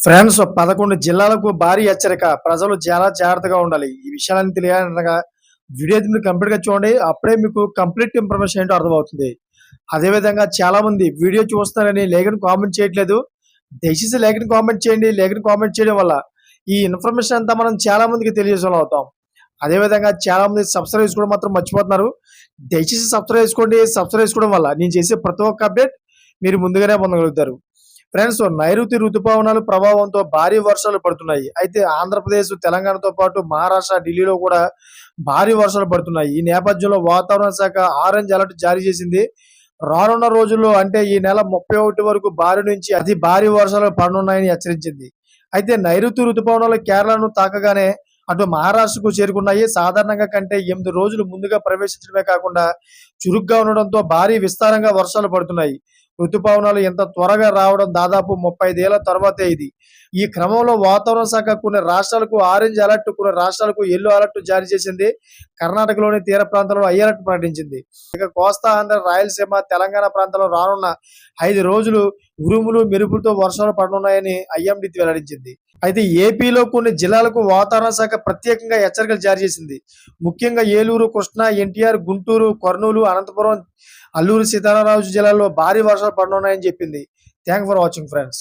France 11 జిల్లాలకు భారీ హెచ్చరిక. ప్రజలు చాలా జాగ్రత్తగా ఉండాలి. ఈ విషయాలన్నీ తెలియాలనగా వీడియో అయితే మీరు కంప్లీట్‌గా చూడండి. అప్పుడే మీకు కంప్లీట్ ఇన్ఫర్మేషన్ ఏంటో అర్థమవుతుంది. అదేవిధంగా చాలామంది వీడియో చూస్తున్నారని లేఖని కామెంట్ చేయట్లేదు. దయచేసి లేఖని కామెంట్ చేయండి. లేఖని కామెంట్ చేయడం వల్ల ఈ ఇన్ఫర్మేషన్ అంతా మనం చాలా మందికి తెలియజేసేవాళ్ళం అవుతాం. అదేవిధంగా చాలామంది సబ్స్క్రైబ్ చేసుకోవడం మాత్రం మర్చిపోతున్నారు. దయచేసి సబ్స్క్రైబ్ చేసుకోండి. సబ్స్క్రైబ్ చేసుకోవడం వల్ల నేను చేసే ప్రతి ఒక్క అప్డేట్ మీరు ముందుగానే పొందగలుగుతారు. ఫ్రెండ్స్, నైరుతి రుతుపవనాలు ప్రభావంతో భారీ వర్షాలు పడుతున్నాయి. అయితే ఆంధ్రప్రదేశ్, తెలంగాణతో పాటు మహారాష్ట్ర, ఢిల్లీలో కూడా భారీ వర్షాలు పడుతున్నాయి. ఈ నేపథ్యంలో వాతావరణ శాఖ ఆరెంజ్ అలర్ట్ జారీ చేసింది. రానున్న రోజుల్లో అంటే ఈ నెల 31 వరకు భారీ నుంచి అతి భారీ వర్షాలు పడనున్నాయని హెచ్చరించింది. అయితే నైరుతి రుతుపవనాలు కేరళను తాకగానే అటు మహారాష్ట్రకు చేరుకున్నాయి. సాధారణంగా కంటే 8 రోజులు ముందుగా ప్రవేశించడమే కాకుండా చురుగ్గా ఉండడంతో భారీ విస్తారంగా వర్షాలు పడుతున్నాయి. రుతుపవనాలు ఎంత త్వరగా రావడం దాదాపు 35 ఏళ్ల తర్వాతే ఇది. ఈ క్రమంలో వాతావరణ శాఖ కొన్ని రాష్ట్రాలకు ఆరెంజ్ అలర్ట్, కొన్ని రాష్ట్రాలకు యెల్లో అలర్ట్ జారీ చేసింది. కర్ణాటకలోని తీర ప్రాంతాల్లో హై అలర్ట్ ప్రకటించింది. ఇక కోస్తా ఆంధ్ర, రాయలసీమ, తెలంగాణ ప్రాంతాల్లో రానున్న 5 రోజులు ఉరుములు, మెరుపులతో వర్షాలు పడనున్నాయని ఐఎండీ వెల్లడించింది. అయితే ఏపీలో కొన్ని జిల్లాలకు వాతావరణ శాఖ ప్రత్యేకంగా హెచ్చరికలు జారీ చేసింది. ముఖ్యంగా ఏలూరు, కృష్ణా, ఎన్టీఆర్, గుంటూరు, కర్నూలు, అనంతపురం, అల్లూరు సీతారామరాజు జిల్లాల్లో భారీ వర్షాలు పడనున్నాయని చెప్పింది. Thank for watching friends.